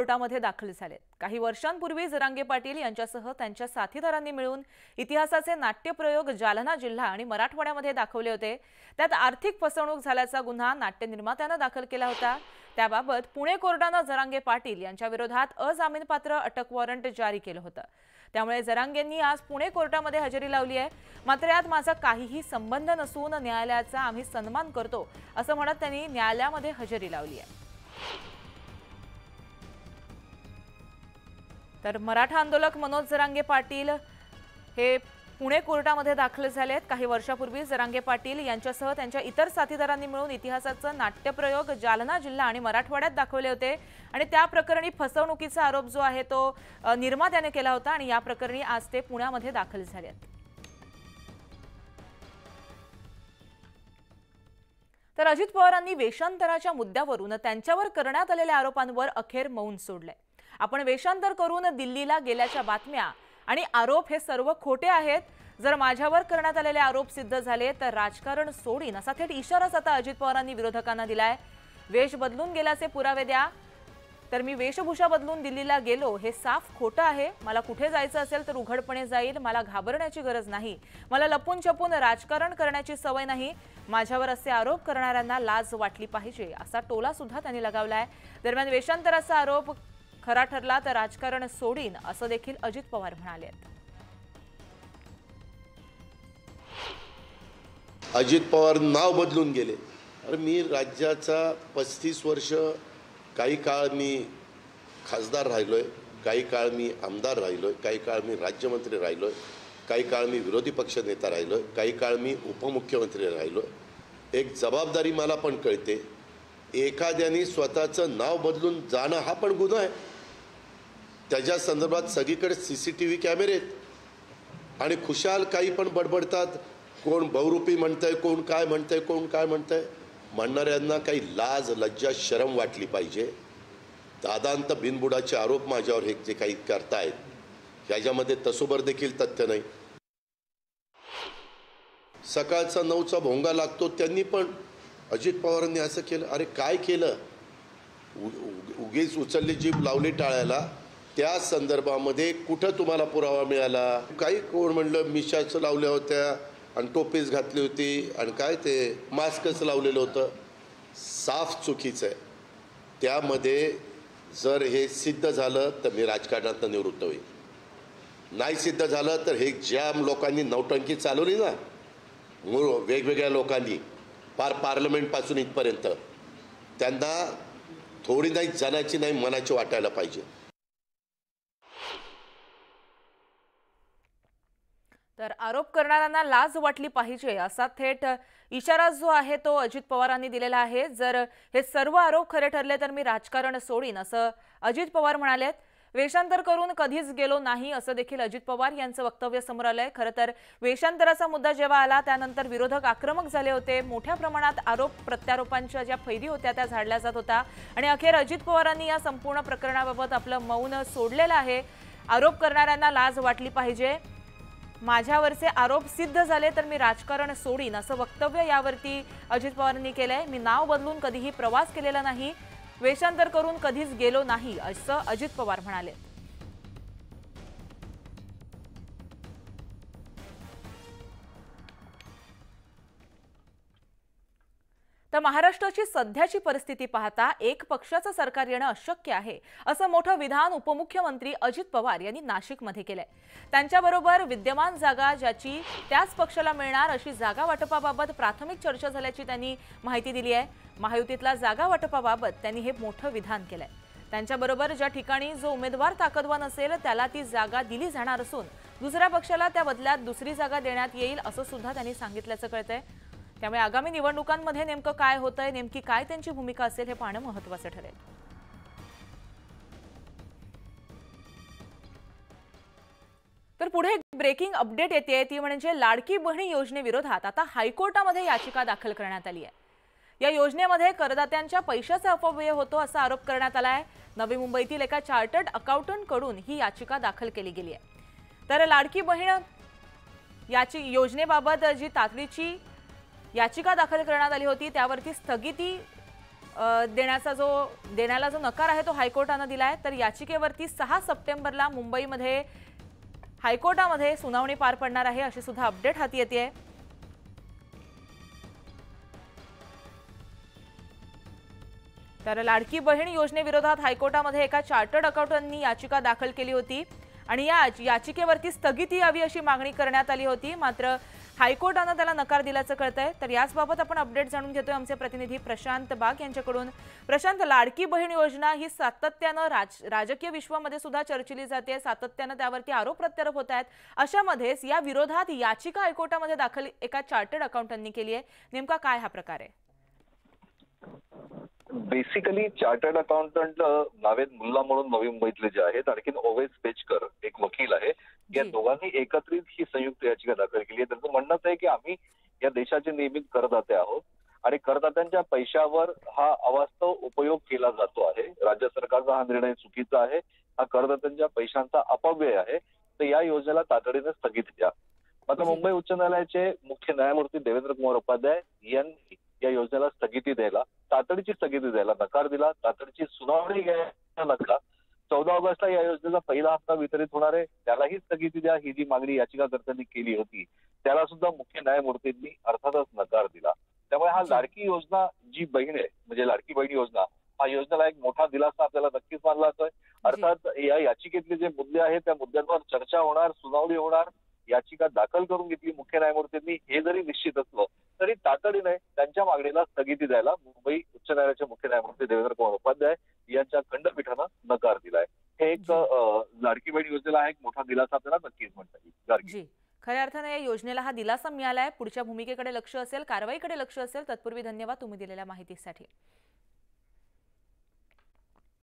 कोर्टामध्ये दाखल झालेत। काही वर्षांपूर्वी जरांगे पाटील यांच्यासह त्यांच्या साथीदारांनी मिळून इतिहासाचे नाट्यप्रयोग जालना जिल्हा आणि मराठवाड्यामध्ये दाखवले होते। त्यात आर्थिक फसवणूक झाल्याचा गुन्हा नाट्य निर्मात्याने दाखल केला होता। त्याबाबत पुणे कोर्टाने जरांगे पाटील यांच्या विरोधात अजामीनपात्र अटक वॉरंट जारी केलं होतं। त्यामुळे जरांगेंनी आज पुणे कोर्टामध्ये हजेरी लावली आहे। मात्र यात माझा काहीही संबंध नसून न्यायालयाचा आम्ही सन्मान करतो असं म्हणत त्यांनी न्यायालयामध्ये हजेरी लावली आहे। तर मराठा आंदोलक मनोज जरांगे पाटील हे पुणे कोर्टामध्ये दाखल झालेत। काही वर्षापूर्वी जरांगे पाटील यांच्यासह त्यांच्या इतर साथीदारांनी मिळून इतिहासाचा नाट्यप्रयोग जालना जिल्हा आणि मराठवाड्यात दाखवले होते आणि त्या प्रकरणी फसवणुकीचा आरोप जो आहे तो निर्मात्याने केला होता आणि या प्रकरणी आज ते पुण्यामध्ये दाखल झाले आहेत। तर अजित पवारांनी वेषांतराच्या मुद्द्यावरून त्यांच्यावर करण्यात आलेल्या आरोपांवर अखेर मौन सोडले। आपण वेषांतर करून दिल्लीला गेल्याच्या बातम्या आणि आरोप हे सर्व खोटे आहेत। जर माझ्यावर करण्यात आलेले आरोप सिद्ध झाले तर राजकारण सोडीन असा थेट इशाराच आता अजित पवारांनी विरोधकांना दिलाय। वेश बदलून गेल्याचे पुरावे द्या, तर मी वेशभूषा बदलून दिल्लीला गेलो हे साफ खोटं आहे। मला कुठे जायचं असेल तर उघडपणे जाईल, मला घाबरण्याची गरज नाही, मला लपून छपून राजकारण करण्याची सवय नाही। माझ्यावर असे आरोप करणाऱ्यांना लाज वाटली पाहिजे असा टोला सुद्धा त्यांनी लगावलाय। दरम्यान वेषांतराचा आरोप खरा ठरला तर राजकारण सोडीन असं देखील अजित पवार म्हणाले। अजित पवार नाव बदलून गेले। अरे मी राज्याचा 35 वर्ष काही काळ मी खासदार राहिलोय, काही काळ मी आमदार राहिलोय, काही काळ मी राज्यमंत्री राहिलोय, काही काळ मी विरोधी पक्ष नेता राहिलोय, काही काळ मी उपमुख्यमंत्री राहिलोय। एक जबाबदारी मला पण कळते। एखाद्याने स्वतःचं नाव बदलून जाणं हा पण गुन्हा आहे। त्याच्या संदर्भात सगळीकडे सीसीटीव्ही कॅमेरे आहेत आणि खुशाल काही पण बडबडतात। कोण बहुरूपी म्हणतंय, कोण काय म्हणतंय, कोण काय म्हणतंय। म्हणणाऱ्यांना काही लाज लज्जा शरम वाटली पाहिजे। दादांत बिनबुडाचे आरोप माझ्यावर हे जे काही करतायत ह्याच्यामध्ये तसोबर देखील तथ्य नाही। सकाळचा 9चा भोंगा लागतो, त्यांनी पण अजित पवारांनी असं केलं। अरे काय केलं? उगीच उचलली जीभ लावली टाळ्याला। त्या संदर्भामध्ये कुठं तुम्हाला पुरावा मिळाला? काही कोण म्हणलं मिशाच लावल्या होत्या आणि टोपीच घातली होती आणि काय ते मास्कच लावलेलं होतं। साफ चुकीचं आहे। त्यामध्ये जर हे सिद्ध झालं तर मी राजकारणातून निवृत्त होईल। नाही सिद्ध झालं तर हे ज्या लोकांनी नौटंकी चालवली ना वेगवेगळ्या लोकांनी पार पार्लमेंटपासून इथपर्यंत, त्यांना थोडी नाही जनाची नाही मनाची वाटायला पाहिजे। तर आरोप करणाऱ्यांना लाज वाटली पाहिजे असा थेट इशारा जो आहे तो अजित पवारांनी दिलेला आहे। जर हे सर्व आरोप खरे ठरले तर मी राजकारण सोडीन असं अजित पवार म्हणालेत। वेषांतर करून कधीच गेलो नाही असं देखील अजित पवार यांचं वक्तव्य समोर आलंय। खरं तर वेषांतराचा मुद्दा जेव्हा आला त्यानंतर विरोधक आक्रमक झाले होते। मोठ्या प्रमाणात आरोप प्रत्यारोपांच्या ज्या फैरी होत्या त्या झाडल्या जात होत्या आणि अखेर अजित पवारांनी या संपूर्ण प्रकरणाबाबत आपलं मौन सोडलेलं आहे। आरोप करणाऱ्यांना लाज वाटली पाहिजे, माझ्यावरचे आरोप सिद्ध झाले तर मी राजकारण सोडीन असं वक्तव्य यावरती अजित पवारांनी केलंय। मी नाव बदलून कधीही प्रवास केलेला नाही, वेषांतर करून कधीच गेलो नाही असं अजित पवार म्हणाले। तर महाराष्ट्राची सध्याची परिस्थिती पाहता एक पक्षाचं सरकार येणं अशक्य आहे असं मोठं विधान उपमुख्यमंत्री अजित पवार यांनी नाशिकमध्ये केलंय। त्यांच्याबरोबर विद्यमान जागा ज्याची त्याच पक्षाला मिळणार अशी जागा वाटपाबाबत प्राथमिक चर्चा झाल्याची त्यांनी माहिती दिली आहे। महायुतीतल्या जागा वाटपाबाबत त्यांनी हे मोठं विधान केलंय। त्यांच्याबरोबर ज्या ठिकाणी जो उमेदवार ताकदवान असेल त्याला ती जागा दिली जाणार असून दुसऱ्या पक्षाला त्या बदल्यात दुसरी जागा देण्यात येईल असं सुद्धा त्यांनी सांगितल्याचं कळतंय। त्यामुळे आगामी निवडणुकांमध्ये नेमकं काय होतंय, नेमकी काय त्यांची भूमिका असेल हे पाहणं महत्त्वाचं ठरेल। तर पुढे एक ब्रेकिंग अपडेट येते ती म्हणजे लाडकी बहीण योजनेविरोधात आता हायकोर्टामध्ये याचिका दाखल करण्यात आली आहे। या योजनेमध्ये करदात्यांच्या पैशाचा अपव्यय होतो असा आरोप करण्यात आलाय। नवी मुंबईतील एका चार्टर्ड अकाउंटंट कडून ही याचिका दाखल केली गेली आहे। तर लाडकी बहीण याची योजनेबाबत जी तातडीची याचिका दाखल करण्यात आली होती त्यावरती स्थगिती देण्याला जो नकार आहे तो हायकोर्टानं दिलाय। तर याचिकेवरती 6 सप्टेंबरला मुंबईमध्ये हायकोर्टामध्ये सुनावणी पार पडणार आहे, अशी सुद्धा अपडेट हाती येते। तर लाडकी बहीण योजनेविरोधात हायकोर्टामध्ये एका चार्टर्ड अकाउंटंटनी याचिका दाखल केली होती आणि या याचिकेवरती स्थगिती यावी अशी मागणी करण्यात आली होती, मात्र हायकोर्टानं त्याला नकार दिल्याचं कळतंय। तर याचबाबत आपण अपडेट जाणून घेतोय आमचे प्रतिनिधी प्रशांत बाग यांच्याकडून। प्रशांत, लाडकी बहीण योजना ही सातत्यानं राजकीय विश्वामध्ये सुद्धा चर्चिली जाते, सातत्यानं त्यावरती आरोप प्रत्यारोप होत आहेत। अशामध्येच या विरोधात याचिका हायकोर्टामध्ये दाखल एका चार्टर्ड अकाउंटंटनी केली आहे। नेमका काय हा प्रकार आहे? Basically chartered accountant Naved Mulla म्हणून नवी मुंबईतले जे आहेत, आणखीन ओवेस पेचकर एक वकील आहे, या दोघांनी एकत्रित ही संयुक्त याचिका दाखल केली आहे। त्यांचं म्हणणं आहे की आम्ही या देशाचे नियमित करदाते आहोत आणि करदात्यांच्या पैशावर हा अवास्तव उपयोग केला जातो आहे। राज्य सरकारचा हा निर्णय चुकीचा आहे, हा करदात्यांच्या पैशांचा अपव्यय आहे, तर या योजनेला तातडीने स्थगिती द्या। आता मुंबई उच्च न्यायालयाचे मुख्य न्यायमूर्ती देवेंद्र कुमार उपाध्याय यांनी या योजनेला स्थगिती द्यायला, तातडीची स्थगिती द्यायला नकार दिला। तातडीची सुनावणी घ्यायला नकार। 14 ऑगस्टला या योजनेचा पहिला हप्ता वितरित होणार आहे, त्यालाही स्थगिती द्या ही जी मागणी याचिकाकर्त्यांनी केली होती, त्याला सुद्धा मुख्य न्यायमूर्तींनी अर्थातच नकार दिला। त्यामुळे हा लाडकी योजना जी बहीण आहे, म्हणजे लाडकी बहीण योजना, हा योजनेला एक मोठा दिलासा आपल्याला नक्कीच मानला जातोय। अर्थात या याचिकेतले जे मुद्दे आहेत त्या मुद्द्यांवर चर्चा होणार, सुनावणी होणार, याचिका दाखल करून घेतली मुख्य न्यायमूर्तींनी, हे जरी निश्चित असलं तरी तातडीने त्यांच्या मागणीला स्थगिती द्यायला मुंबई उच्च न्यायालयाचे मुख्य न्यायमूर्ती देवेंद्र कुमार उपाध्याय यांच्या खंडपीठानं नकार दिलाय। हे एक लाडकी बहीण योजनेला एक मोठा दिलासा आपल्याला नक्कीच म्हणता येईल। खऱ्या अर्थाने या योजनेला हा दिलासा मिळालाय। पुढच्या भूमिकेकडे लक्ष असेल, कारवाईकडे लक्ष असेल। तत्पूर्वी धन्यवाद तुम्ही दिलेल्या माहितीसाठी।